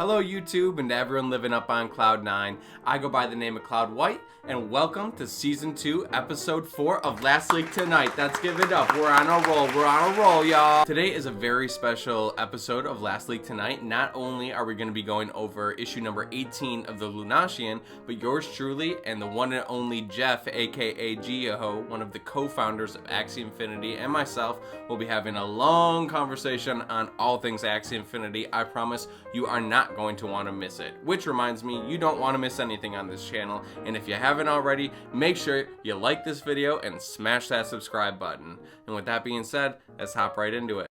Hello YouTube and to everyone living up on Cloud 9. I go by the name of Cloud White and welcome to Season 2, Episode 4 of Last Leek Tonight. Let's give it up. We're on a roll, y'all. Today is a very special episode of Last Leek Tonight. Not only are we going to be going over issue number 18 of the Lunasian, but yours truly and the one and only Jeff, aka Jihoz, one of the co-founders of Axie Infinity, and myself will be having a long conversation on all things Axie Infinity. I promise you are not going to want to miss it. Which reminds me, you don't want to miss anything on this channel, and if you haven't already, make sure you like this video and smash that subscribe button. And with that being said, let's hop right into it.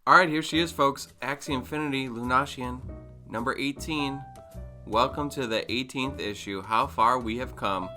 Alright, here she is, folks. Axie Infinity Lunasian number 18. Welcome to the 18th issue. How far we have come.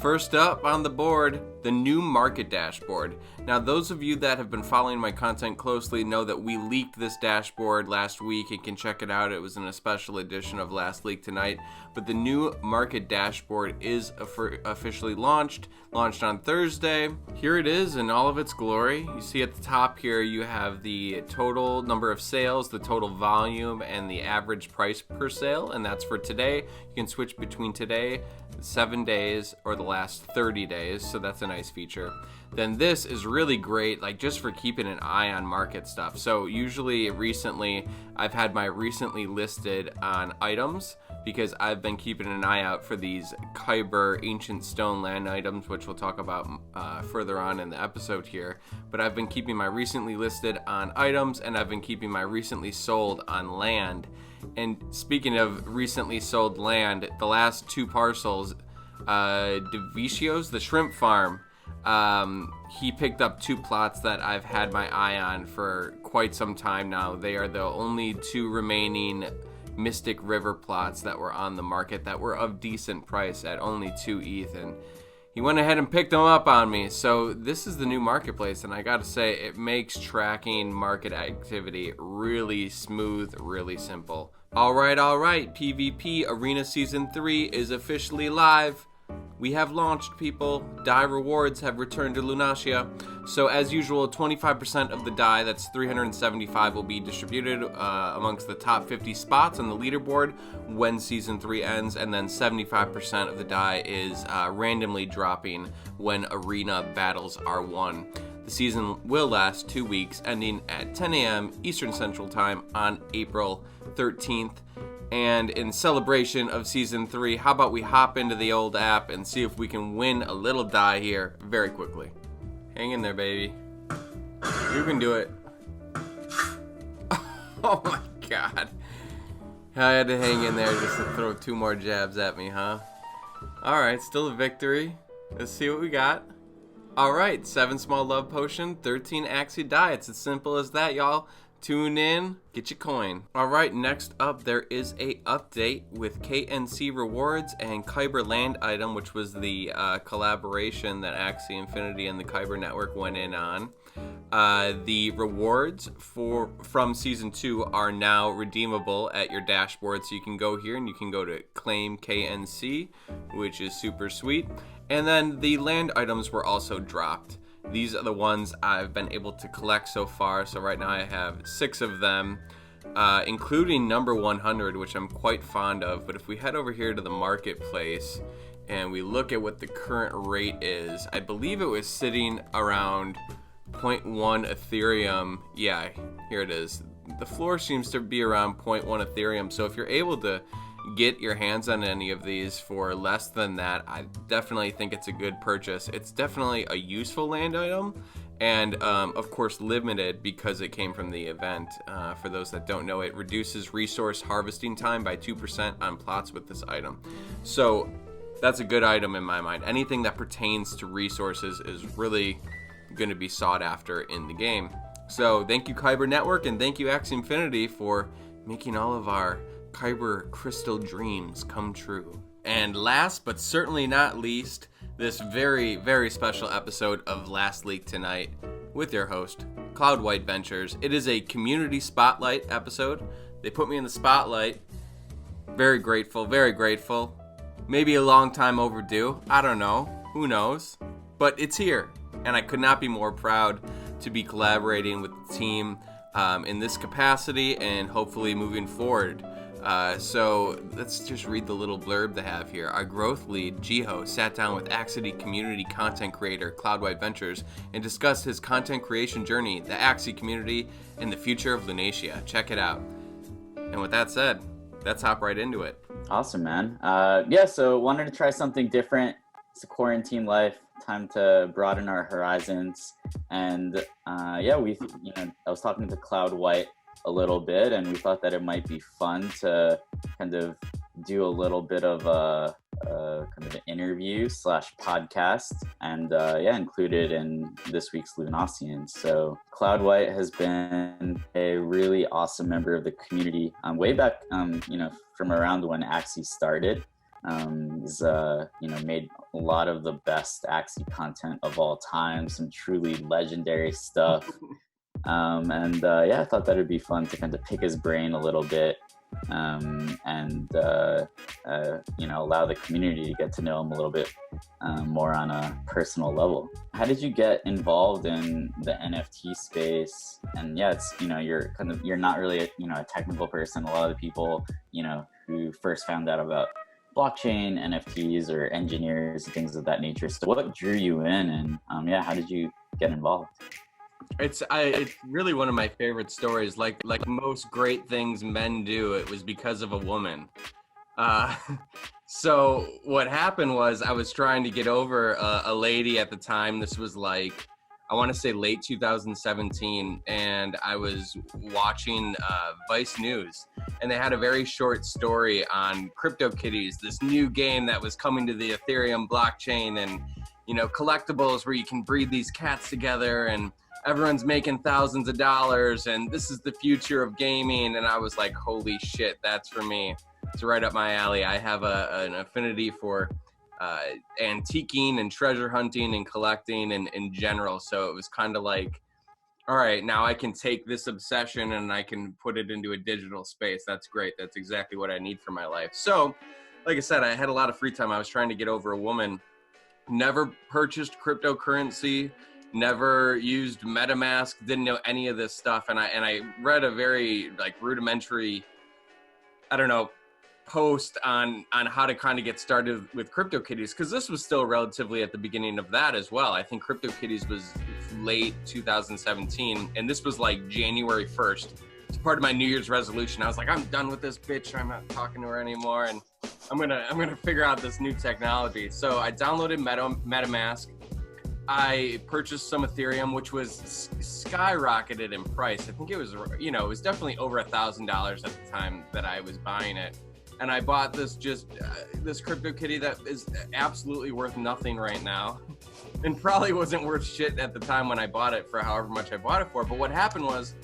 First up on the board, the new market dashboard. Now, those of you that have been following my content closely know that we leaked this dashboard last week. You can check it out. It was in a special edition of Last Leak Tonight. But the new market dashboard is officially launched on Thursday. Here it is in all of its glory. You see at the top here, you have the total number of sales, the total volume, and the average price per sale. And that's for today. You can switch between today, 7 days, or the last 30 days, so that's a nice feature. Then this is really great, like just for keeping an eye on market stuff. So usually recently I've had my recently listed on items because I've been keeping an eye out for these Kyber ancient stone land items, which we'll talk about further on in the episode here. But I've been keeping my recently listed on items, and I've been keeping my recently sold on land. And speaking of recently sold land, the last two parcels, Jihoz, the shrimp farm, he picked up two plots that I've had my eye on for quite some time now. They are the only two remaining Mystic River plots that were on the market that were of decent price at only 2 ETH, and he went ahead and picked them up on me. So this is the new marketplace, and I gotta say, it makes tracking market activity really smooth, really simple. Alright, PvP Arena Season 3 is officially live. We have launched, people. Die rewards have returned to Lunasia. So as usual, 25% of the die, that's 375, will be distributed amongst the top 50 spots on the leaderboard when Season 3 ends, and then 75% of the die is randomly dropping when arena battles are won. The season will last 2 weeks, ending at 10 a.m. Eastern Central Time on April 13th. And in celebration of Season 3, how about we hop into the old app and see if we can win a little die here very quickly. Hang in there, baby. You can do it. Oh my god. I had to hang in there just to throw 2 more jabs at me, huh? Alright, still a victory. Let's see what we got. Alright, 7 small love potion, 13 Axie die. It's as simple as that, y'all. Tune in, get your coin. Alright, next up there is a update with KNC rewards and Kyber land item, which was the collaboration that Axie Infinity and the Kyber network went in on. The rewards from Season 2 are now redeemable at your dashboard, so you can go here and you can go to claim KNC, which is super sweet. And then the land items were also dropped. These are the ones I've been able to collect so far. So right now I have 6 of them, including number 100, which I'm quite fond of. But if we head over here to the marketplace and we look at what the current rate is, I believe it was sitting around 0.1 Ethereum. Yeah, here it is. The floor seems to be around 0.1 Ethereum. So if you're able to get your hands on any of these for less than that, I definitely think it's a good purchase. It's definitely a useful land item, and of course limited because it came from the event. For those that don't know, it reduces resource harvesting time by 2% on plots with this item. So that's a good item in my mind. Anything that pertains to resources is really going to be sought after in the game. So thank you Kyber Network, and thank you Axie Infinity for making all of our Kyber crystal dreams come true. And last but certainly not least, this very, very special episode of Last Leak Tonight with your host, CloudwhiteVentures. It is a community spotlight episode. They put me in the spotlight. Very grateful, very grateful. Maybe a long time overdue. I don't know. Who knows? But it's here. And I could not be more proud to be collaborating with the team in this capacity and hopefully moving forward. So let's just read the little blurb they have here. Our growth lead, Jihoz, sat down with Axie community content creator CloudwhiteVentures and discussed his content creation journey, the Axie community, and the future of Lunacia. Check it out. And with that said, let's hop right into it. Awesome, man. So wanted to try something different. It's a quarantine life, time to broaden our horizons. And I was talking to CloudWhite a little bit, and we thought that it might be fun to kind of do a little bit of a kind of an interview / podcast, and included in this week's Lunacians. So CloudWhite has been a really awesome member of the community way back, from around when Axie started. He's made a lot of the best Axie content of all time, some truly legendary stuff. I thought that would be fun to kind of pick his brain a little bit, allow the community to get to know him a little bit more on a personal level. How did you get involved in the NFT space? And you're not really a technical person. A lot of the people, who first found out about blockchain, NFTs, or engineers and things of that nature. So what drew you in, and how did you get involved? It's really one of my favorite stories. Like most great things men do, it was because of a woman. So what happened was I was trying to get over a lady at the time. This was like, I want to say late 2017, and I was watching Vice News, and they had a very short story on CryptoKitties, this new game that was coming to the Ethereum blockchain, and collectibles where you can breed these cats together, and everyone's making thousands of dollars, and this is the future of gaming. And I was like, holy shit, that's for me. It's right up my alley. I have an affinity for antiquing and treasure hunting and collecting and in general. So it was kind of like, all right, now I can take this obsession and I can put it into a digital space. That's great. That's exactly what I need for my life. So like I said, I had a lot of free time. I was trying to get over a woman. Never purchased cryptocurrency, never used MetaMask, didn't know any of this stuff. And I read a very rudimentary, post on how to kind of get started with CryptoKitties, because this was still relatively at the beginning of that as well. I think CryptoKitties was late 2017, and this was like January 1st. It's part of my New Year's resolution. I was like, I'm done with this bitch. I'm not talking to her anymore, and I'm gonna figure out this new technology. So I downloaded MetaMask. I purchased some Ethereum, which was skyrocketed in price. I think it was definitely over $1,000 at the time that I was buying it. And I bought this this CryptoKitty that is absolutely worth nothing right now, and probably wasn't worth shit at the time when I bought it for however much I bought it for. But what happened was,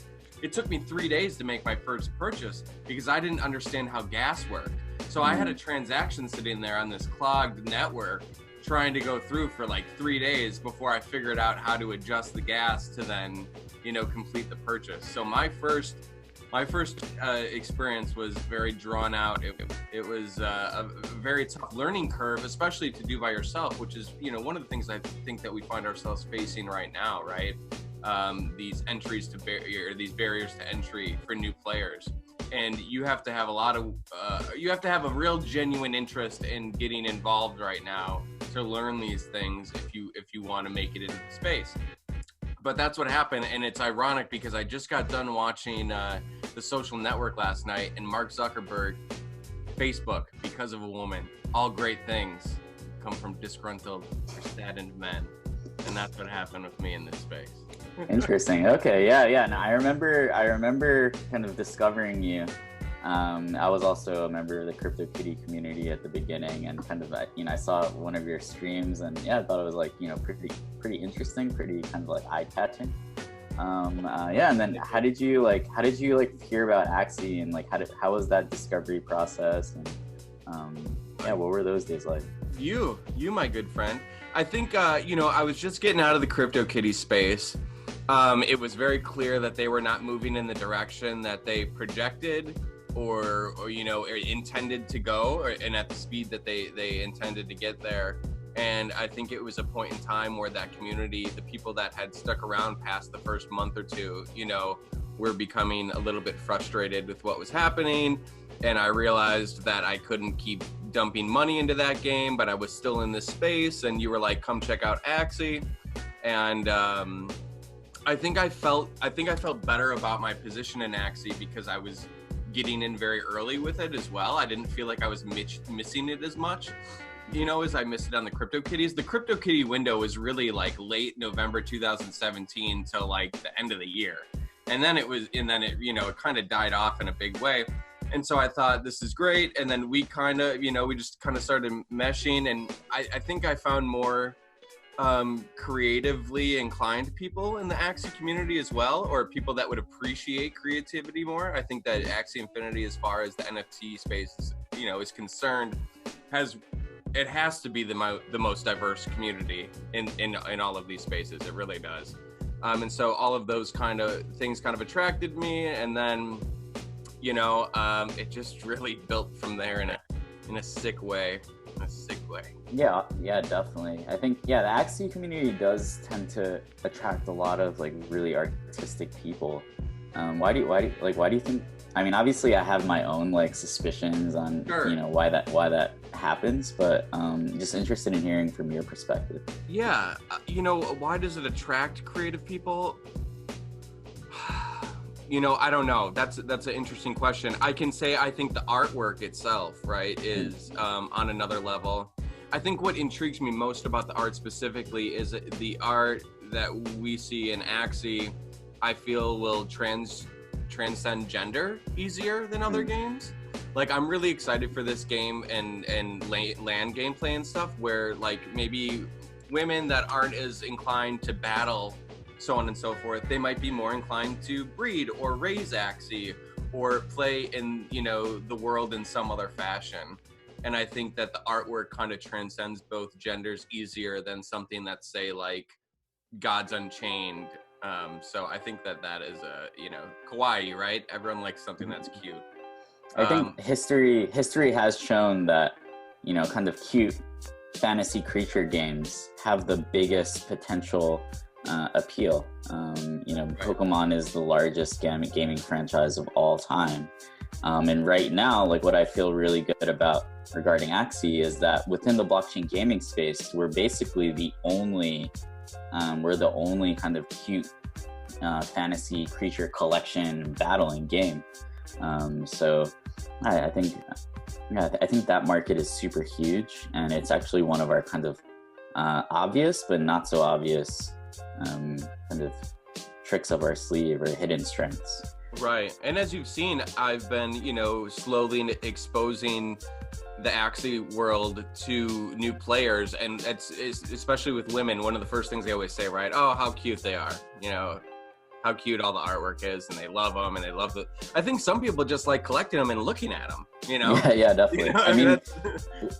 it took me 3 days to make my first purchase because I didn't understand how gas worked. So I had a transaction sitting there on this clogged network trying to go through for like 3 days before I figured out how to adjust the gas to then, complete the purchase. So my first experience was very drawn out. It was a very tough learning curve, especially to do by yourself, which is, one of the things I think that we find ourselves facing right now, right? These entries to these barriers to entry for new players. And you have to have a real genuine interest in getting involved right now to learn these things if you want to make it into the space. But that's what happened, and it's ironic because I just got done watching The Social Network last night, and Mark Zuckerberg, Facebook, because of a woman. All great things come from disgruntled or saddened men, and that's what happened with me in this space. Interesting. Okay. Yeah. And I remember kind of discovering you. I was also a member of the CryptoKitty community at the beginning, and kind of, I saw one of your streams, and I thought it was pretty interesting, pretty kind of eye-catching. And then how did you hear about Axie, and how was that discovery process, and what were those days like? You my good friend. I think I was just getting out of the CryptoKitty space. It was very clear that they were not moving in the direction that they projected or intended to go, and at the speed that they intended to get there. And I think it was a point in time where that community, the people that had stuck around past the first month or two, were becoming a little bit frustrated with what was happening. And I realized that I couldn't keep dumping money into that game, but I was still in this space. And you were like, come check out Axie. And I think I felt better about my position in Axie because I was getting in very early with it as well. I didn't feel like I was missing it as much, as I missed it on the CryptoKitties. The CryptoKitty window was really like late November 2017 till like the end of the year. And then it kind of died off in a big way. And so I thought, this is great. And then we just kind of started meshing. And I think I found more creatively inclined people in the Axie community as well, or people that would appreciate creativity more. I think that Axie Infinity, as far as the NFT space, is concerned, has to be the most diverse community in all of these spaces. It really does. And so all of those kind of things kind of attracted me, and then it just really built from there in a sick way. Yeah, definitely. I think, the Axie community does tend to attract a lot of like really artistic people. Why do you think? I mean, obviously, I have my own like suspicions on why that happens, but just interested in hearing from your perspective. Yeah, why does it attract creative people? I don't know. That's an interesting question. I can say I think the artwork itself, right, is on another level. I think what intrigues me most about the art specifically is the art that we see in Axie. I feel will transcend gender easier than other games. Like, I'm really excited for this game and land gameplay and stuff where like maybe women that aren't as inclined to battle, so on and so forth, they might be more inclined to breed or raise Axie or play in, the world in some other fashion. And I think that the artwork kind of transcends both genders easier than something that's, say, like Gods Unchained. So I think that is kawaii, right? Everyone likes something that's cute. I think history has shown that, kind of cute fantasy creature games have the biggest potential appeal. Pokemon is the largest gaming franchise of all time. And right now, like what I feel really good about regarding Axie is that within the blockchain gaming space, we're basically the only kind of cute fantasy creature collection battling game. So I think that market is super huge, and it's actually one of our kind of obvious but not so obvious kind of tricks up our sleeve or hidden strengths. Right. And as you've seen, I've been, slowly exposing the Axie world to new players, and it's especially with women, one of the first things they always say, right? Oh, how cute they are, how cute all the artwork is, and they love them, and they love I think some people just like collecting them and looking at them, Yeah, definitely. I mean,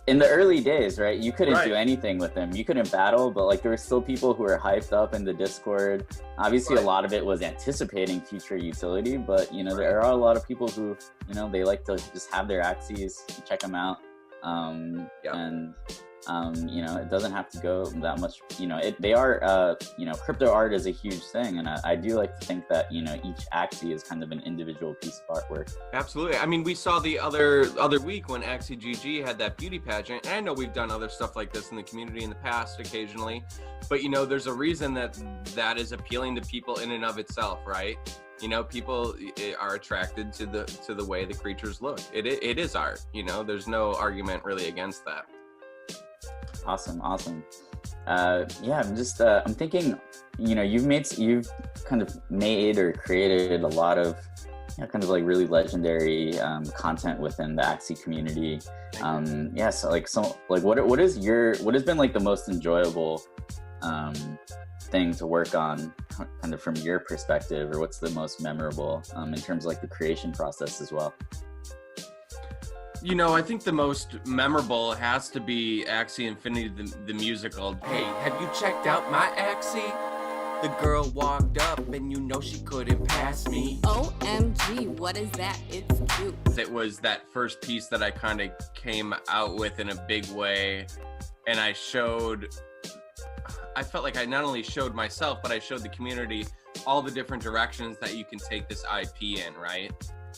in the early days, right, you couldn't do anything with them. You couldn't battle, but like there were still people who were hyped up in the Discord. Obviously, a lot of it was anticipating future utility, but there are a lot of people who they like to just have their Axies, check them out, and it doesn't have to go that much. Crypto art is a huge thing, and I do like to think that each Axie is kind of an individual piece of artwork. Absolutely. I mean, we saw the other week when Axie GG had that beauty pageant, and I know we've done other stuff like this in the community in the past occasionally, but there's a reason that is appealing to people in and of itself, right? People are attracted to the way the creatures look. It is art. There's no argument really against that. Awesome. I'm just I'm thinking, you've kind of made or created a lot of kind of like really legendary content within the Axie community. What has been like the most enjoyable thing to work on, kind of from your perspective, or what's the most memorable in terms of like the creation process as well? I think the most memorable has to be Axie Infinity, the musical. Hey, have you checked out my Axie? The girl walked up and she couldn't pass me. OMG, what is that? It's cute. It was that first piece that I kind of came out with in a big way. And I felt like I not only showed myself, but I showed the community all the different directions that you can take this IP in, right?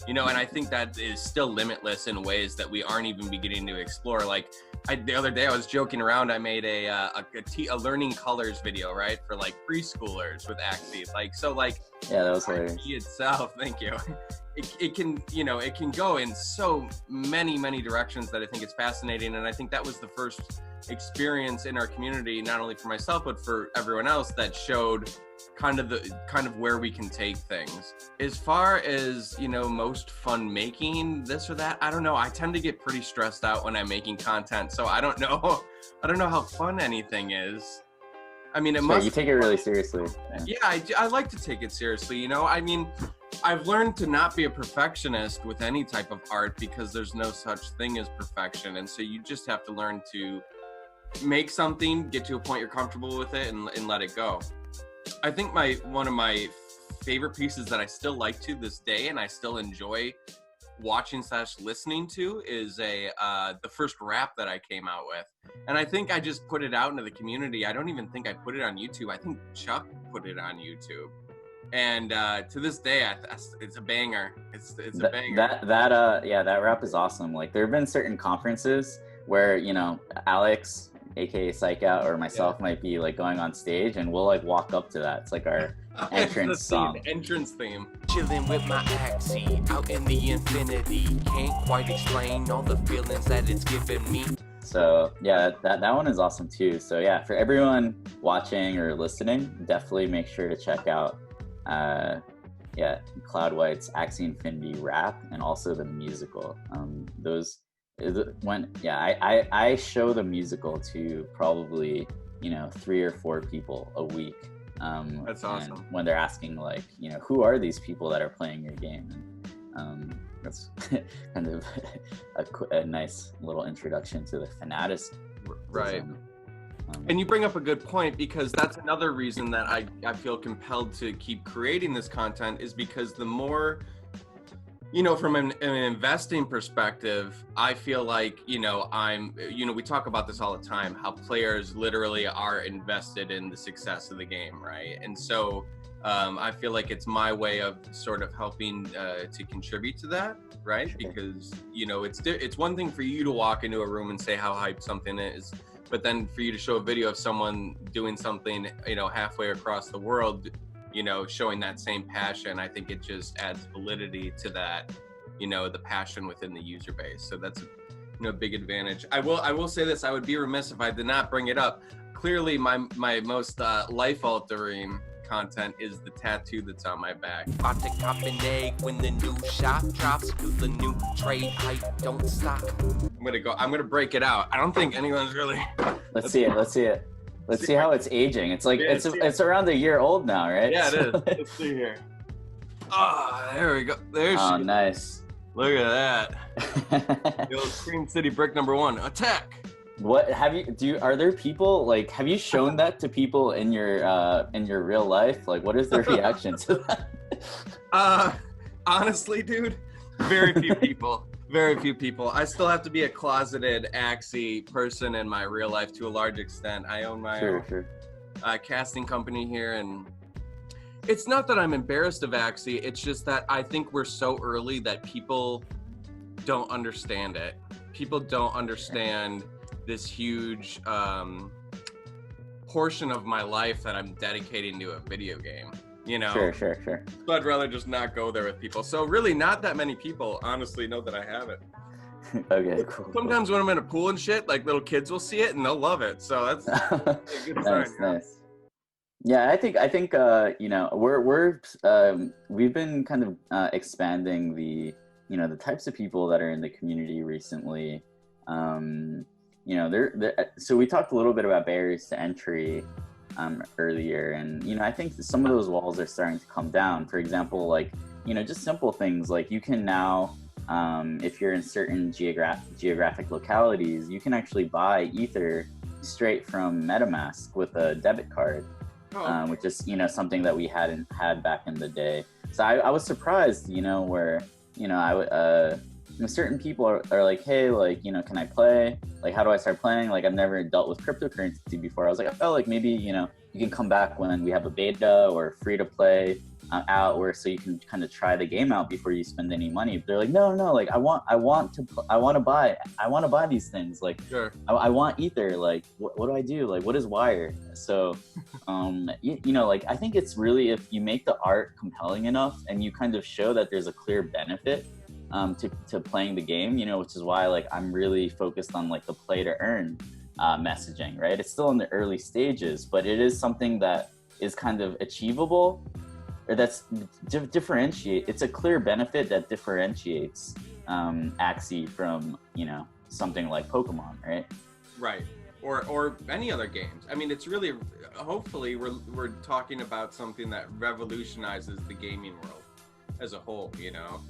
You know, and I think that is still limitless in ways that we aren't even beginning to explore. Like the other day I was joking around, I made a learning colors video, right? For like preschoolers with Axie. Like, so like, yeah, that was hilarious. IP itself, thank you. It can, you know, it can go in so many directions that I think it's fascinating. And I think that was the first experience in our community, not only for myself, but for everyone else, that showed kind of where we can take things. As far as, you know, most fun making this or that, I don't know. I tend to get pretty stressed out when I'm making content. So I don't know how fun anything is. I mean, you take it really seriously. Yeah, I like to take it seriously. You know, I mean, I've learned to not be a perfectionist with any type of art, because there's no such thing as perfection. And so you just have to learn to make something, get to a point you're comfortable with it, and let it go. I think one of my favorite pieces that I still like to this day, and I still enjoy watching / listening to, is the first rap that I came out with. And I think I just put it out into the community. I don't even think I put it on YouTube. I think Chuck put it on YouTube. And to this day, it's a banger. It's a banger. That rap is awesome. Like, there have been certain conferences where, you know, Alex, aka Psych Out, or myself might be like going on stage, and we'll like walk up to that. It's like our entrance song. Entrance theme. Chilling with my Axie out in the infinity. Can't quite explain all the feelings that it's giving me. So yeah, that one is awesome too. So yeah, for everyone watching or listening, definitely make sure to check out Cloudwhite's Axie Infinity rap, and also the musical. I show the musical to probably, you know, 3 or 4 people a week. That's awesome. When they're asking, like, you know, who are these people that are playing your game? And, that's kind of a nice little introduction to the fanatic. Right. And you bring up a good point, because that's another reason that I feel compelled to keep creating this content, is because the more, you know, from an investing perspective, I feel like, you know, we talk about this all the time, how players literally are invested in the success of the game, right? And so I feel like it's my way of sort of helping to contribute to that, right? Sure. Because, you know, it's one thing for you to walk into a room and say how hyped something is, but then for you to show a video of someone doing something, you know, halfway across the world, you know, showing that same passion, I think it just adds validity to that, you know, the passion within the user base. So that's, you know, a big advantage. I will say this, I would be remiss if I did not bring it up. Clearly my most life-altering content is the tattoo that's on my back. About to cop an egg when the new shop drops. Do the new trade hype, don't stop. I'm gonna break it out. I don't think anyone's really. Let's see it. Let's see how it's aging. It's like, it's around a year old now, right? Yeah, it is. Let's see here. Oh, there we go. There she is. Nice. Look at that. The old Cream City brick #1. Attack. What are there people, like, have you shown that to people in your real life? Like, what is their reaction to that? Honestly, dude, very few people. Very few people. I still have to be a closeted Axie person in my real life to a large extent. I own my own casting company here, and it's not that I'm embarrassed of Axie. It's just that I think we're so early that people don't understand it. People don't understand this huge portion of my life that I'm dedicating to a video game. You know, sure. So I'd rather just not go there with people. So really, not that many people honestly know that I have it. Okay, cool. Sometimes when I'm in a pool and shit, like little kids will see it and they'll love it. So that's a good sign. Nice. Yeah, I think you know, we've been kind of expanding the, you know, the types of people that are in the community recently. You know, so we talked a little bit about barriers to entry earlier, and, you know, I think some of those walls are starting to come down. For example, like, you know, just simple things like you can now, if you're in certain geographic localities, you can actually buy Ether straight from MetaMask with a debit card, which is, you know, something that we hadn't had back in the day. So I was surprised, you know, where, you know, certain people are like, hey, like, you know, can I play? Like, how do I start playing? Like, I've never dealt with cryptocurrency before. I was like, I felt like maybe, you know, you can come back when we have a beta or free to play out, or so you can kind of try the game out before you spend any money. But they're like, no, like I want to buy these things. Like, Sure. I want Ether. Like, what do I do? Like, what is Wire? So, you know, like I think it's really, if you make the art compelling enough and you kind of show that there's a clear benefit to playing the game, you know, which is why like I'm really focused on like the play to earn messaging, right? It's still in the early stages, but it is something that is kind of achievable, or that's it's a clear benefit that differentiates Axie from, you know, something like Pokemon, right? Right. Or any other games. I mean, it's really, hopefully we're talking about something that revolutionizes the gaming world as a whole, you know.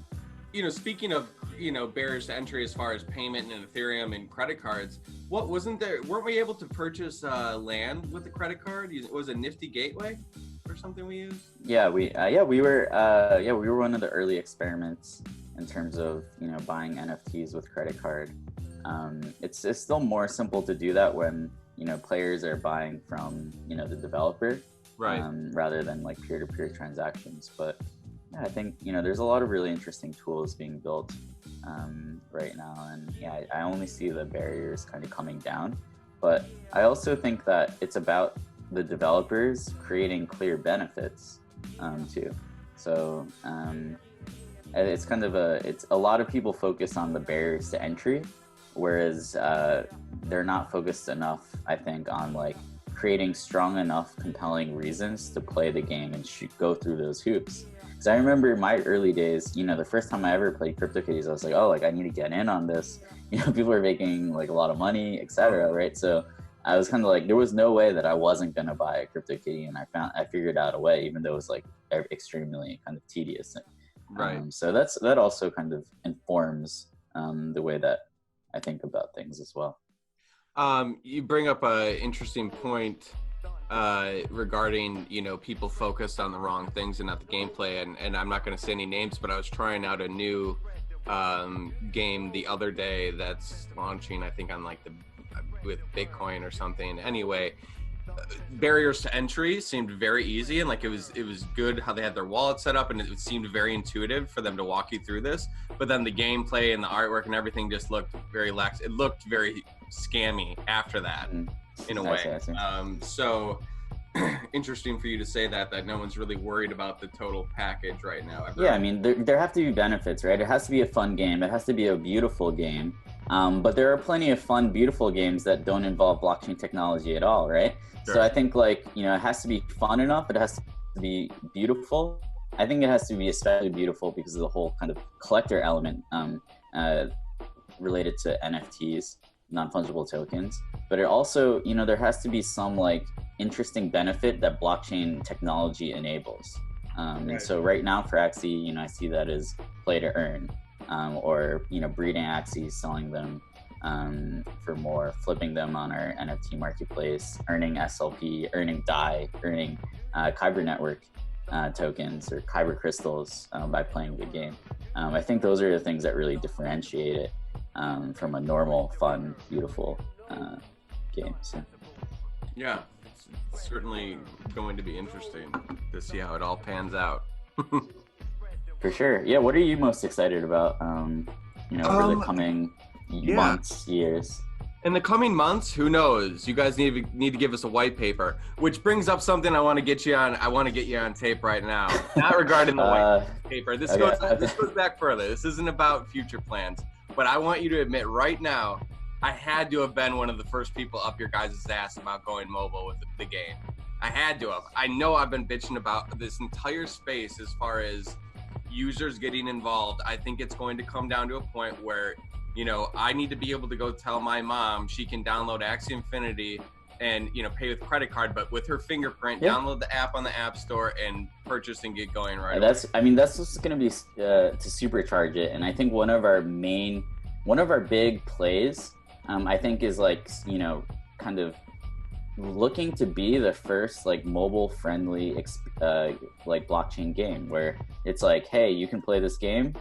You know, speaking of, you know, barriers to entry as far as payment and Ethereum and credit cards, weren't we able to purchase land with the credit card? Was it Nifty Gateway or something we used? Yeah, we were one of the early experiments in terms of, you know, buying NFTs with credit card. It's still more simple to do that when, you know, players are buying from, you know, the developer, right? Rather than like peer-to-peer transactions. But yeah, I think, you know, there's a lot of really interesting tools being built right now, and yeah, I only see the barriers kind of coming down. But I also think that it's about the developers creating clear benefits too. So it's kind of a lot of people focus on the barriers to entry, whereas they're not focused enough, I think, on like creating strong enough compelling reasons to play the game and go through those hoops. Because I remember my early days, you know, the first time I ever played CryptoKitties, I was like, oh, like I need to get in on this. You know, people are making like a lot of money, etc. Right? So I was kind of like, there was no way that I wasn't gonna buy a CryptoKitty, and I figured out a way, even though it was like extremely kind of tedious. Right. So that also kind of informs the way that I think about things as well. You bring up an interesting point regarding, you know, people focused on the wrong things and not the gameplay, and I'm not going to say any names, but I was trying out a new game the other day that's launching, I think on like with Bitcoin or something. Anyway, barriers to entry seemed very easy, and like it was good how they had their wallet set up, and it seemed very intuitive for them to walk you through this. But then the gameplay and the artwork and everything just looked very lax. It looked very scammy after that, in a way. I see. So interesting for you to say that no one's really worried about the total package right now. Yeah, I mean, there have to be benefits, right? It has to be a fun game. It has to be a beautiful game. But there are plenty of fun, beautiful games that don't involve blockchain technology at all, right? Sure. So I think, like, you know, it has to be fun enough. It has to be beautiful. I think it has to be especially beautiful because of the whole kind of collector element related to NFTs, non-fungible tokens. But it also, you know, there has to be some like interesting benefit that blockchain technology enables. And so right now for Axie, you know, I see that as play to earn, or, you know, breeding Axies, selling them for more, flipping them on our NFT marketplace, earning SLP, earning DAI, earning Kyber network tokens or Kyber crystals by playing the game. I think those are the things that really differentiate it from a normal, fun, beautiful game. So. Yeah, it's certainly going to be interesting to see how it all pans out. For sure. Yeah, what are you most excited about, you know, over the coming months, years? In the coming months, who knows? You guys need to give us a white paper, which brings up something I want to get you on. I want to get you on tape right now. Not regarding the white paper. This goes back further. This isn't about future plans, but I want you to admit right now, I had to have been one of the first people up your guys' ass about going mobile with the game. I had to have. I know I've been bitching about this entire space as far as users getting involved. I think it's going to come down to a point where, you know, I need to be able to go tell my mom she can download Axie Infinity and, you know, pay with credit card, but with her fingerprint, download the app on the App Store and purchase and get going right away. That's what's going to be to supercharge it. And I think one of our big plays, I think, is like, you know, kind of looking to be the first like mobile friendly like blockchain game where it's like, hey, you can play this game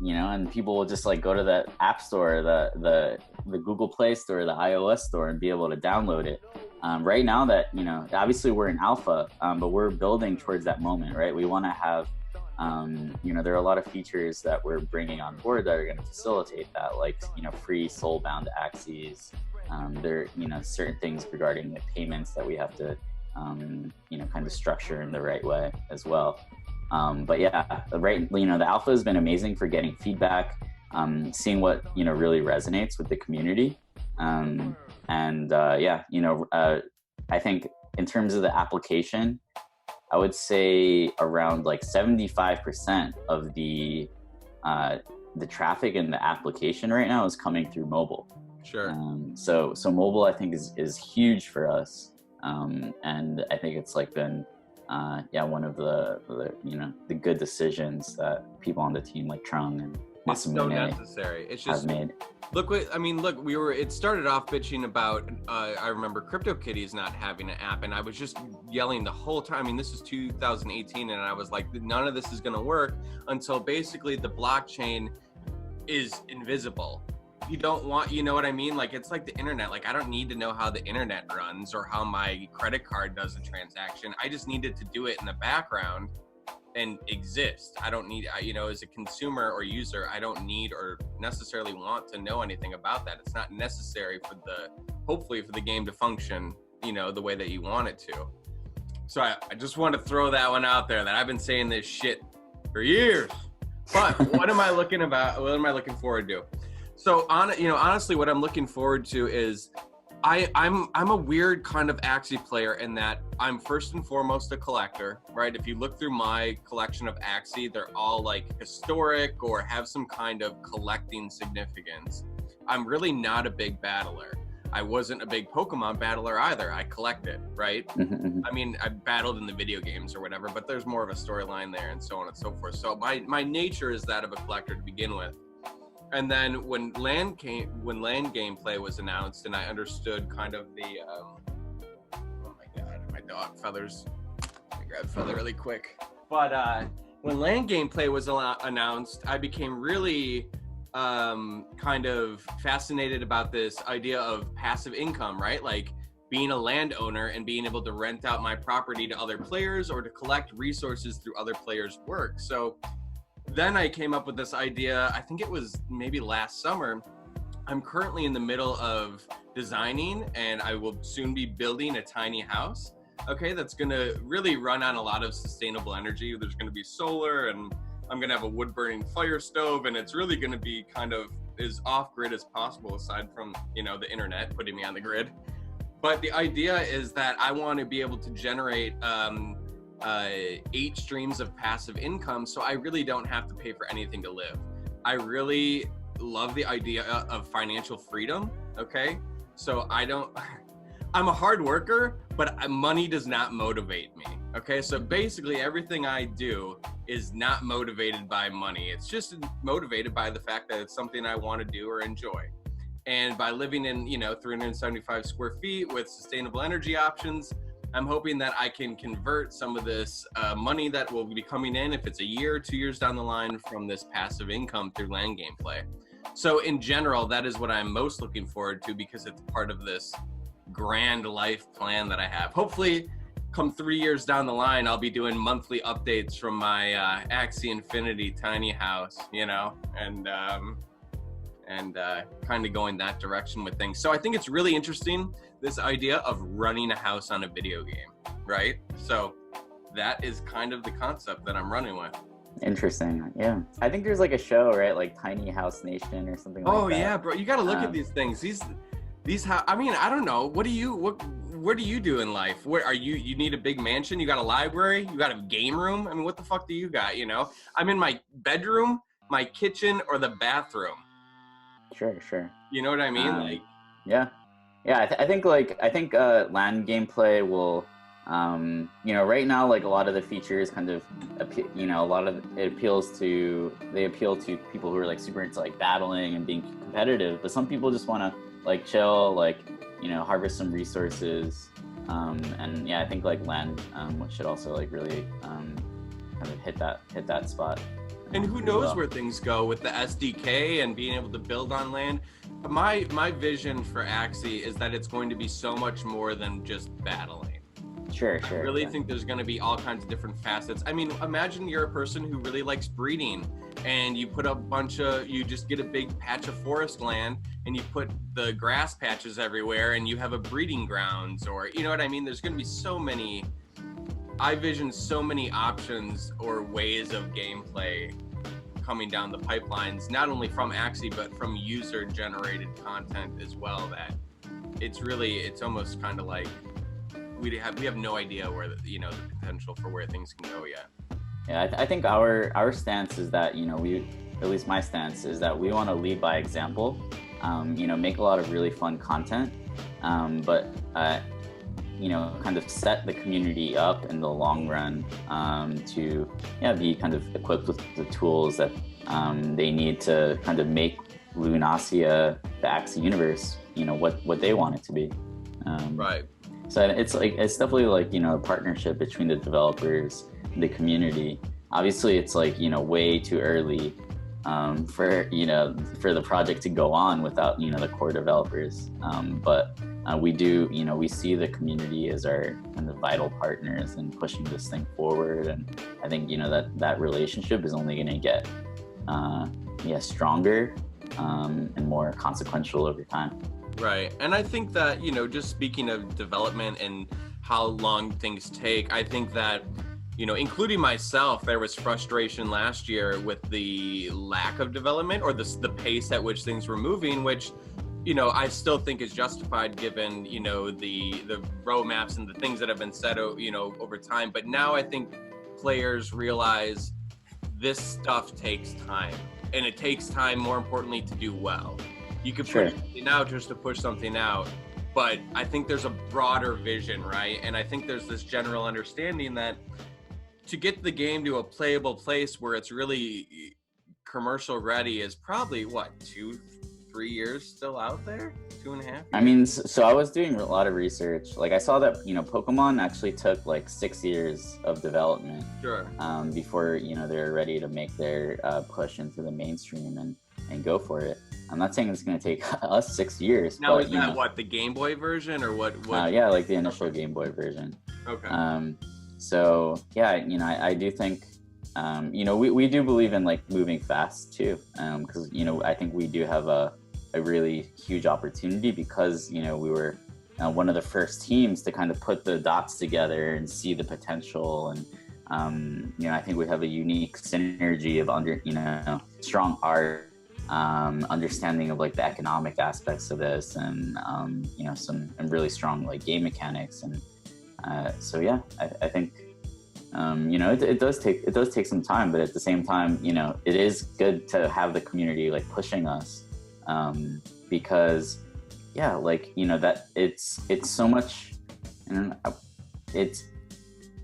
and people will just like go to the App Store, the Google Play Store, the iOS Store, and be able to download it. Right now that, obviously we're in alpha, but we're building towards that moment, right? We want to have, there are a lot of features that we're bringing on board that are going to facilitate that, like, free soul-bound Axies. There are, certain things regarding the payments that we have to, kind of structure in the right way as well. But yeah, the alpha has been amazing for getting feedback, seeing what, really resonates with the community. I think in terms of the application, I would say around like 75% of the traffic in the application right now is coming through mobile. Sure. So mobile, I think, is huge for us. And I think it's like been, one of the good decisions that people on the team like Trung and it's so necessary. It's just have made. It started off bitching about, I remember CryptoKitties not having an app, and I was just yelling the whole time. I mean, this is 2018, and I was like, none of this is going to work until basically the blockchain is invisible. You don't want, you know what I mean? Like, it's like the internet. Like, I don't need to know how the internet runs or how my credit card does a transaction. I just needed to do it in the background and exist. I don't need, as a consumer or user, I don't need or necessarily want to know anything about that. It's not necessary hopefully for the game to function, the way that you want it to. So I just want to throw that one out there, that I've been saying this shit for years. But what am I looking forward to? So honestly, what I'm looking forward to is I'm a weird kind of Axie player in that I'm first and foremost a collector, right? If you look through my collection of Axie, they're all like historic or have some kind of collecting significance. I'm really not a big battler. I wasn't a big Pokemon battler either. I collected, right? I mean, I battled in the video games or whatever, but there's more of a storyline there and so on and so forth. So my nature is that of a collector to begin with. And then when land gameplay was announced, and I understood kind of the, oh my God, my dog feathers. I grabbed feather really quick. But when land gameplay was announced, I became really kind of fascinated about this idea of passive income, right? Like being a landowner and being able to rent out my property to other players or to collect resources through other players' work. So then I came up with this idea, I think it was maybe last summer. I'm currently in the middle of designing, and I will soon be building a tiny house, okay, that's gonna really run on a lot of sustainable energy. There's gonna be solar, and I'm gonna have a wood-burning fire stove, and it's really gonna be kind of as off-grid as possible, aside from, the internet putting me on the grid. But the idea is that I wanna be able to generate 8 streams of passive income, so I really don't have to pay for anything to live. I really love the idea of financial freedom, okay? So I'm a hard worker, but money does not motivate me, okay? So basically everything I do is not motivated by money. It's just motivated by the fact that it's something I want to do or enjoy. And by living in, 375 square feet with sustainable energy options, I'm hoping that I can convert some of this money that will be coming in, if it's a year or 2 years down the line, from this passive income through land gameplay. So in general, that is what I'm most looking forward to, because it's part of this grand life plan that I have. Hopefully, come 3 years down the line, I'll be doing monthly updates from my Axie Infinity tiny house, and kind of going that direction with things. So I think it's really interesting, this idea of running a house on a video game, right? So that is kind of the concept that I'm running with. Interesting. Yeah. I think there's like a show, right? Like Tiny House Nation or something like that. Oh yeah, bro. You got to look at these things. These I mean, I don't know. What do you do in life? Where are you need a big mansion? You got a library? You got a game room? I mean, what the fuck do you got, I'm in my bedroom, my kitchen, or the bathroom. Sure. You know what I mean? Yeah. I think land gameplay will, right now, like a lot of the features kind of, they appeal to people who are like super into like battling and being competitive, but some people just want to like chill, like, harvest some resources. And yeah, I think like land should also like really kind of hit that spot. And who knows where things go with the SDK and being able to build on land. My vision for Axie is that it's going to be so much more than just battling. Sure. I really think there's going to be all kinds of different facets. I mean, imagine you're a person who really likes breeding, and you put a you just get a big patch of forest land, and you put the grass patches everywhere, and you have a breeding grounds, or, you know what I mean? There's going to be so many, I vision so many options or ways of gameplay coming down the pipelines, not only from Axie, but from user-generated content as well, that it's almost kind of like, we have no idea where the potential for where things can go yet. Yeah, I think our stance is that, at least my stance is that we want to lead by example, make a lot of really fun content, but kind of set the community up in the long run to be kind of equipped with the tools that they need to kind of make Lunacia, the Axie universe, what they want it to be. Right. So it's definitely like, a partnership between the developers and the community. Obviously it's like, way too early for the project to go on without, the core developers. But we do, we see the community as our kind of vital partners in pushing this thing forward. And I think, that relationship is only going to get stronger and more consequential over time. Right. And I think that, just speaking of development and how long things take, I think that, including myself, there was frustration last year with the lack of development or the pace at which things were moving, which, I still think is justified given, the roadmaps and the things that have been set, over time. But now I think players realize this stuff takes time, and it takes time, more importantly, to do well. You could push something out just to push something out, but I think there's a broader vision, right? And I think there's this general understanding that to get the game to a playable place where it's really commercial ready is probably, 2-3 years still out there? 2.5 years? I mean, so I was doing a lot of research. Like I saw that, Pokemon actually took like 6 years of development before, they're ready to make their push into the mainstream and go for it. I'm not saying it's going to take us 6 years. Now, but, is that the Game Boy version or what? Yeah, like the initial Game Boy version. Okay. So yeah, I do think, we do believe in like moving fast too, because I think we do have a really huge opportunity because we were one of the first teams to kind of put the dots together and see the potential, and I think we have a unique synergy of strong art. Understanding of like the economic aspects of this, and some really strong like game mechanics, and so yeah, I think it does take some time, but at the same time, it is good to have the community like pushing us, because that it's so much, and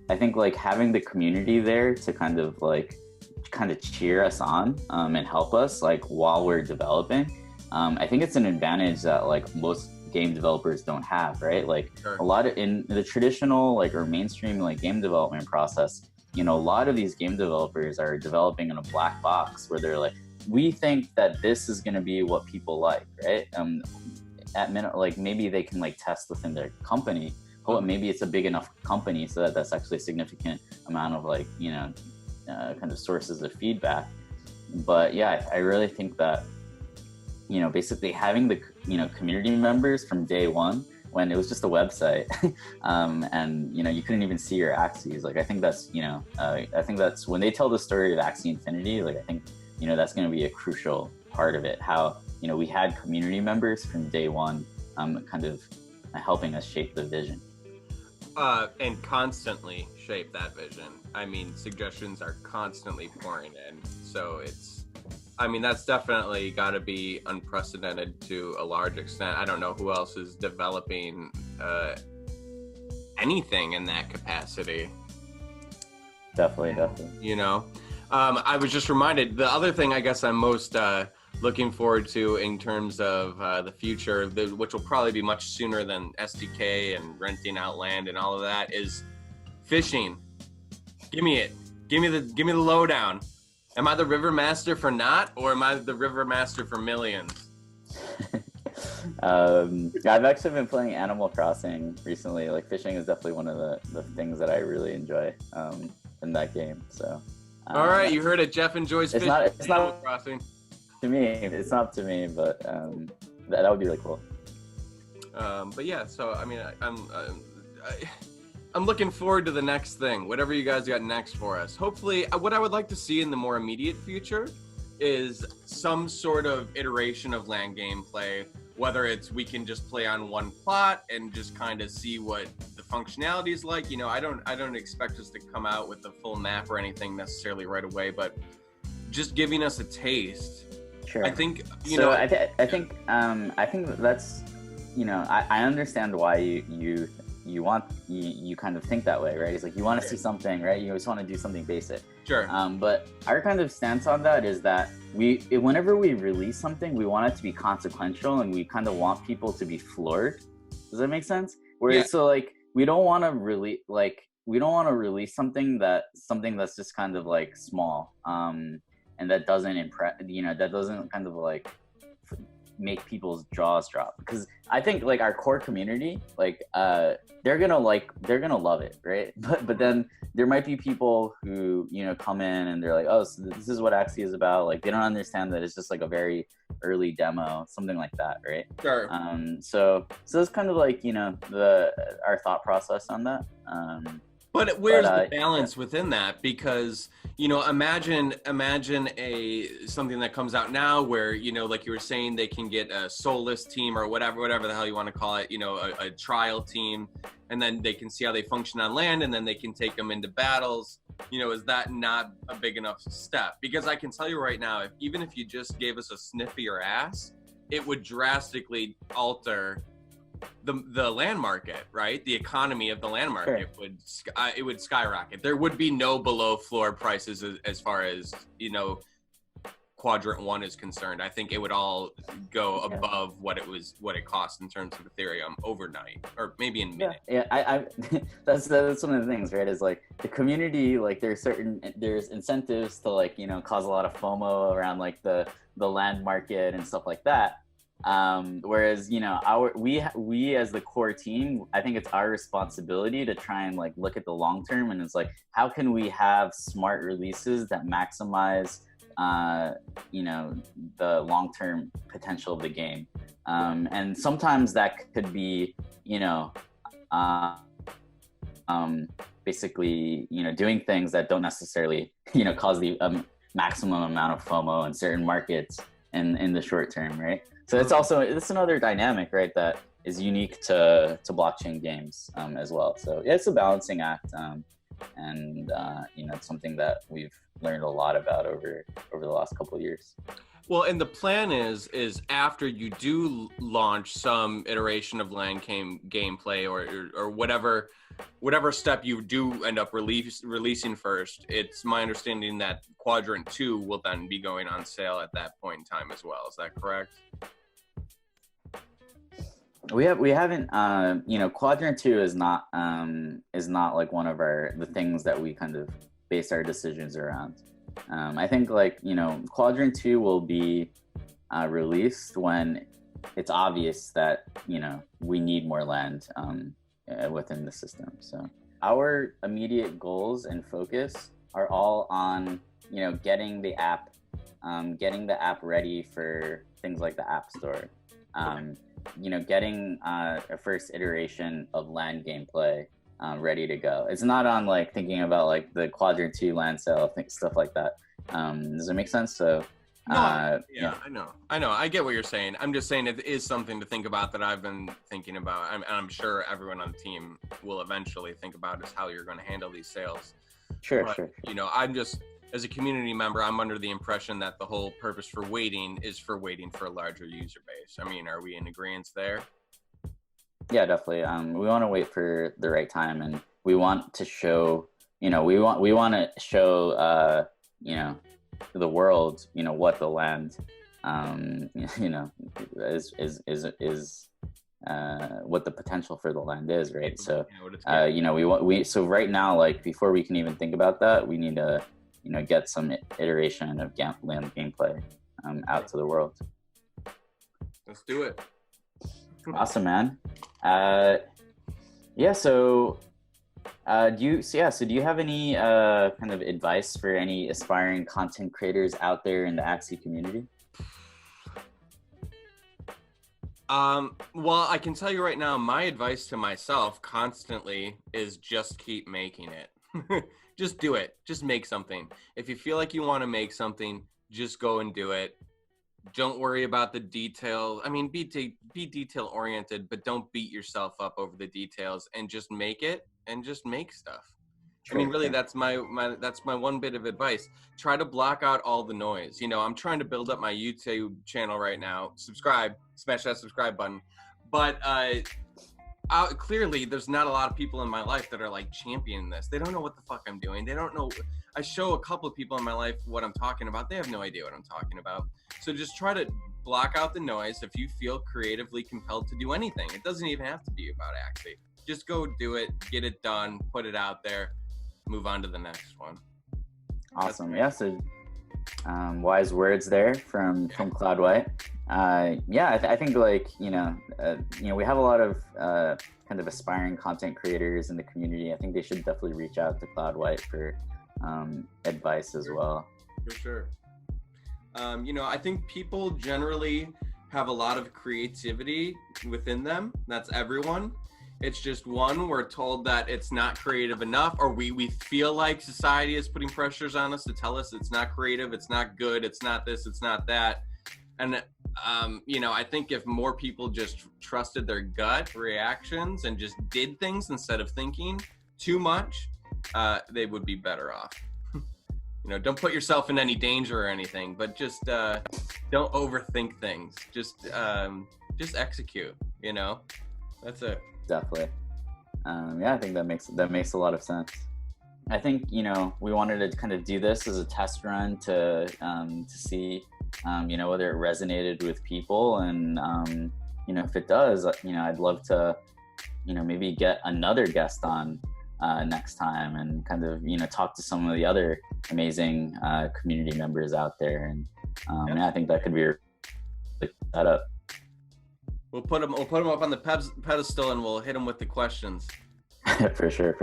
I think like having the community there to kind of cheer us on and help us like while we're developing. I think it's an advantage that like most game developers don't have, right? Like a lot of in the traditional like or mainstream like game development process, a lot of these game developers are developing in a black box where they're like, we think that this is going to be what people like, right? At minute, like maybe they can like test within their company, but maybe it's a big enough company so that that's actually a significant amount of like kind of sources of feedback. But yeah, I really think that basically having the community members from day one, when it was just a website, and you couldn't even see your Axies, like I think that's when they tell the story of Axie Infinity, like I think that's going to be a crucial part of it, how we had community members from day one kind of helping us shape the vision. And constantly shape that vision. I mean, suggestions are constantly pouring in. So that's definitely got to be unprecedented to a large extent. I don't know who else is developing anything in that capacity. Definitely. I was just reminded, the other thing I guess I'm most looking forward to in terms of the future, which will probably be much sooner than SDK and renting out land and all of that, is fishing. Give me it. Give me the lowdown. Am I the river master for not, or am I the river master for millions? I've actually been playing Animal Crossing recently. Like fishing is definitely one of the things that I really enjoy in that game. So. All right, you heard it. Jeff enjoys fishing. It's not Animal Crossing. To me. It's not to me, but that would be really cool. But yeah, so I mean, I'm looking forward to the next thing, whatever you guys got next for us. Hopefully, what I would like to see in the more immediate future is some sort of iteration of land gameplay, whether it's we can just play on one plot and just kind of see what the functionality is like. You know, I don't expect us to come out with the full map or anything necessarily right away, but just giving us a taste. Sure. I think I think that's, you know, I understand why you kind of think that way, right? It's like you want to see something, right? You just want to do something basic. Sure. But our kind of stance on that is that whenever we release something, we want it to be consequential, and we kind of want people to be floored. Does that make sense? So like we don't want to release something that's just kind of like small, and that doesn't impress, you know, that doesn't kind of like make people's jaws drop, because I think like our core community, like they're gonna love it, right? But then there might be people who, you know, come in and they're like, oh, so this is what Axie is about. Like they don't understand that it's just like a very early demo, something like that, right? Sure. So it's kind of like, you know, our thought process on that. But where's the balance within that? Because, you know, imagine something that comes out now where, you know, like you were saying, they can get a soulless team or whatever the hell you want to call it, you know, a trial team, and then they can see how they function on land, and then they can take them into battles. You know, is that not a big enough step? Because I can tell you right now, even if you just gave us a sniff of your ass, it would drastically alter the land market, right? The economy of the land market would skyrocket. There would be no below floor prices as far as, you know, quadrant 1 is concerned. I think it would all go above what it cost in terms of Ethereum overnight, or maybe in minutes. I that's one of the things, right? Is like the community, like there's incentives to, like, you know, cause a lot of FOMO around like the land market and stuff like that. Whereas, you know, we as the core team, I think it's our responsibility to try and like look at the long term, and it's like, how can we have smart releases that maximize, you know, the long term potential of the game, and sometimes that could be, you know, basically, you know, doing things that don't necessarily, you know, cause the maximum amount of FOMO in certain markets in the short term, right? So it's another dynamic, right, that is unique to blockchain games as well. So yeah, it's a balancing act, and you know, it's something that we've learned a lot about over the last couple of years. Well, and the plan is after you do launch some iteration of land gameplay or whatever step you do end up releasing first, it's my understanding that quadrant 2 will then be going on sale at that point in time as well. Is that correct? We haven't, you know, quadrant 2 is not like one of the things that we kind of base our decisions around. I think, like, you know, quadrant 2 will be released when it's obvious that, you know, we need more land within the system. So our immediate goals and focus are all on, you know, getting the app ready for things like the App Store. You know, getting a first iteration of land gameplay ready to go. It's not on like thinking about like the quadrant 2 land sale, stuff like that. Does it make sense? So yeah, I know. I get what you're saying. I'm just saying it is something to think about that I've been thinking about. I'm sure everyone on the team will eventually think about is how you're going to handle these sales. Sure. You know, I'm just, as a community member, I'm under the impression that the whole purpose for waiting is for waiting for a larger user base. I mean, are we in agreement there? Yeah, definitely. We want to wait for the right time, and we want to show, you know, we want to show, you know, the world, you know, what the land, you know, is what the potential for the land is, right? So, you know, so right now, like, before we can even think about that, we need to get some iteration of gameplay out to the world. Let's do it. Awesome, man. So do you have any kind of advice for any aspiring content creators out there in the Axie community? Well, I can tell you right now, my advice to myself constantly is just keep making it. Just do it. Just make something. If you feel like you want to make something, just go and do it. Don't worry about the details. I mean, be detail oriented, but don't beat yourself up over the details, and just make it and just make stuff. I mean, really, that's my one bit of advice. Try to block out all the noise. I'm trying to build up my YouTube channel right now. Subscribe, smash that subscribe button. But clearly, there's not a lot of people in my life that are like championing this. They don't know what the fuck I'm doing. They don't know. I show a couple of people in my life what I'm talking about. They have no idea what I'm talking about. So just try to block out the noise if you feel creatively compelled to do anything. It doesn't even have to be about Axie. Just go do it, get it done, put it out there. Move on to the next one. Awesome. Yeah. So wise words there from CloudWhite. I think we have a lot of kind of aspiring content creators in the community. I think they should definitely reach out to CloudWhite for advice as well. For sure. I think people generally have a lot of creativity within them. That's everyone. It's just we're told that it's not creative enough, or we feel like society is putting pressures on us to tell us it's not creative, it's not good, it's not this, it's not that. And, I think if more people just trusted their gut reactions and just did things instead of thinking too much, they would be better off. Don't put yourself in any danger or anything, but just don't overthink things. Just execute, That's it. Definitely. I think that makes a lot of sense. I think we wanted to kind of do this as a test run to see whether it resonated with people, and if it does, I'd love to maybe get another guest on next time, and kind of talk to some of the other amazing community members out there, and I think that could be a setup. We'll put them up on the pedestal, and we'll hit them with the questions. For sure.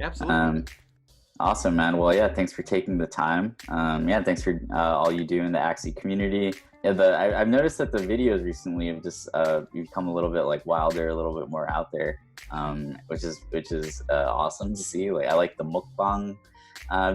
Absolutely. Awesome, man. Well, thanks for taking the time. Thanks for all you do in the Axie community. I've noticed that the videos recently have just become a little bit like wilder, a little bit more out there, which is awesome to see. Like, I like the mukbang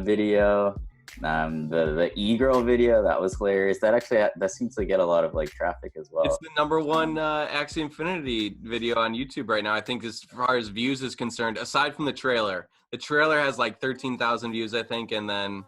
video. The e-girl video, that was hilarious. That seems to get a lot of like traffic as well. It's the number one Axie Infinity video on YouTube right now, I think, as far as views is concerned, aside from the trailer. The trailer has like 13,000 views, I think, and then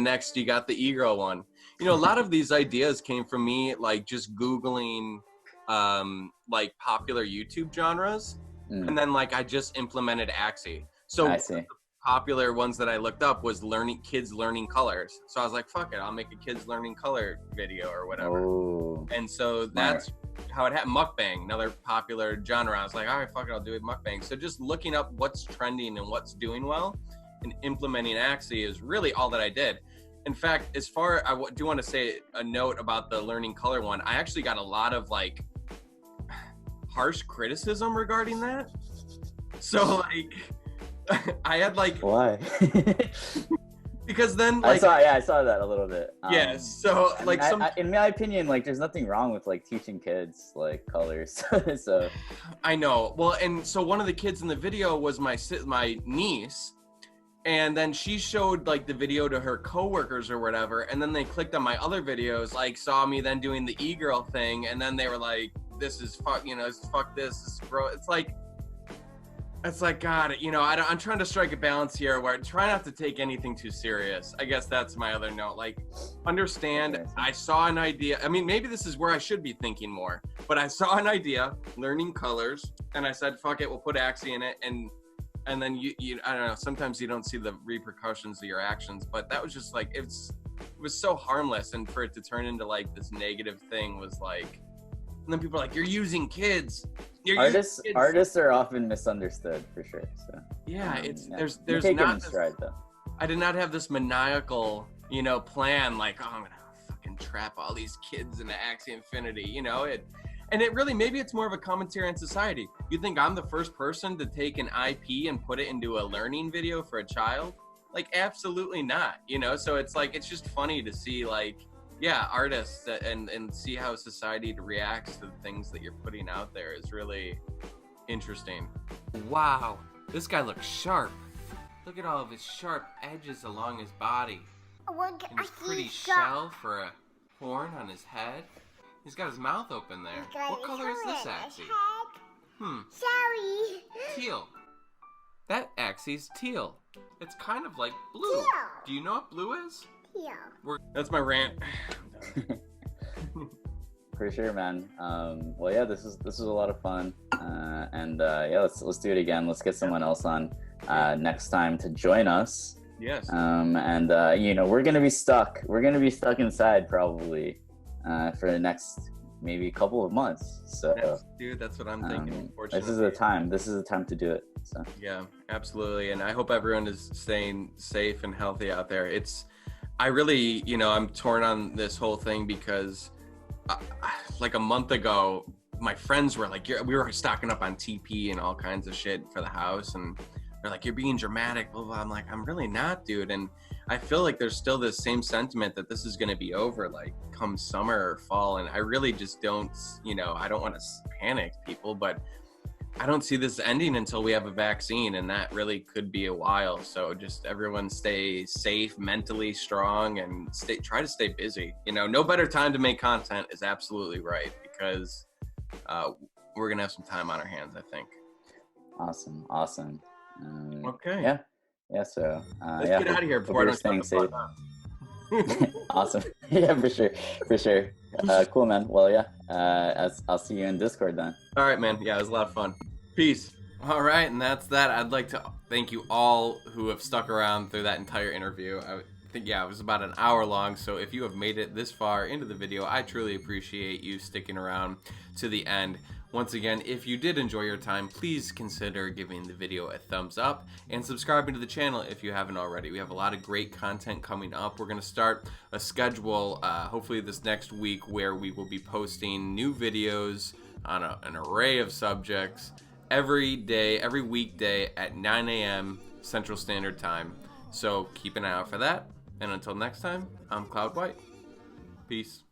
next you got the e-girl one. A lot of these ideas came from me like just Googling like popular YouTube genres, and then like I just implemented Axie. So I see. Popular ones that I looked up was kids learning colors. So I was like, fuck it, I'll make a kids learning color video or whatever. Oh, and so that's how it happened. Mukbang, another popular genre. I was like, all right, fuck it, I'll do it mukbang. So just looking up what's trending and what's doing well and implementing Axie is really all that I did. In fact, I do want to say a note about the learning color one. I actually got a lot of like harsh criticism regarding that. So like, I had like, why? Because then like, I saw that a little bit. So like, in my opinion, like there's nothing wrong with like teaching kids like colors. So I know. Well, and so one of the kids in the video was my niece, and then she showed like the video to her coworkers or whatever, and then they clicked on my other videos, like saw me then doing the e-girl thing, and then they were like, "This is fuck, fuck this is bro." It's like, God, I'm trying to strike a balance here where I try not to take anything too serious. I guess that's my other note. Like, understand, I saw an idea. I mean, maybe this is where I should be thinking more, but I saw an idea, learning colors, and I said, fuck it, we'll put Axie in it. And then you I don't know, sometimes you don't see the repercussions of your actions, but that was just like, it was so harmless. And for it to turn into like this negative thing was like, and then people are like, you're using kids. Artists are often misunderstood, for sure. So yeah, there's take not it in stride though. I did not have this maniacal, plan like, oh, I'm gonna fucking trap all these kids into Axie Infinity, and it really, maybe it's more of a commentary on society. You think I'm the first person to take an IP and put it into a learning video for a child? Like, absolutely not, So it's like, it's just funny to see, like, yeah, artists and see how society reacts to the things that you're putting out there is really interesting. Wow, this guy looks sharp. Look at all of his sharp edges along his body. Look, And his pretty shell for a horn on his head. He's got his mouth open there. What color is this Axie? Sorry. Teal. That Axie's teal. It's kind of like blue. Teal. Do you know what blue is? Teal. That's my rant. For sure, man. Well, yeah, this is a lot of fun, and yeah, let's do it again. Let's get someone else on next time to join us. Yes. And we're gonna be stuck. We're gonna be stuck inside probably for the next maybe couple of months. So, yes, dude, that's what I'm thinking. Unfortunately, this is the time. This is the time to do it. So. Yeah, absolutely. And I hope everyone is staying safe and healthy out there. I really, I'm torn on this whole thing because like a month ago, my friends were like, we were stocking up on TP and all kinds of shit for the house. And they're like, you're being dramatic, blah, blah. I'm like, I'm really not, dude. And I feel like there's still this same sentiment that this is going to be over, like come summer or fall. And I really just don't, I don't want to panic people, but I don't see this ending until we have a vaccine, and that really could be a while. So just everyone stay safe, mentally strong, and try to stay busy. No better time to make content is absolutely right, because we're gonna have some time on our hands, I think. Awesome. Okay. Yeah. So let's get out of here before I don't staying safe. Awesome. Yeah, for sure. Cool, man. Well, yeah. I'll see you in Discord then. All right, man. Yeah, it was a lot of fun. Peace. All right, and that's that. I'd like to thank you all who have stuck around through that entire interview. I think, it was about an hour long. So if you have made it this far into the video, I truly appreciate you sticking around to the end. Once again, if you did enjoy your time, please consider giving the video a thumbs up and subscribing to the channel if you haven't already. We have a lot of great content coming up. We're going to start a schedule, hopefully this next week, where we will be posting new videos on an array of subjects every day, every weekday at 9 a.m. Central Standard Time. So keep an eye out for that. And until next time, I'm Cloud White. Peace.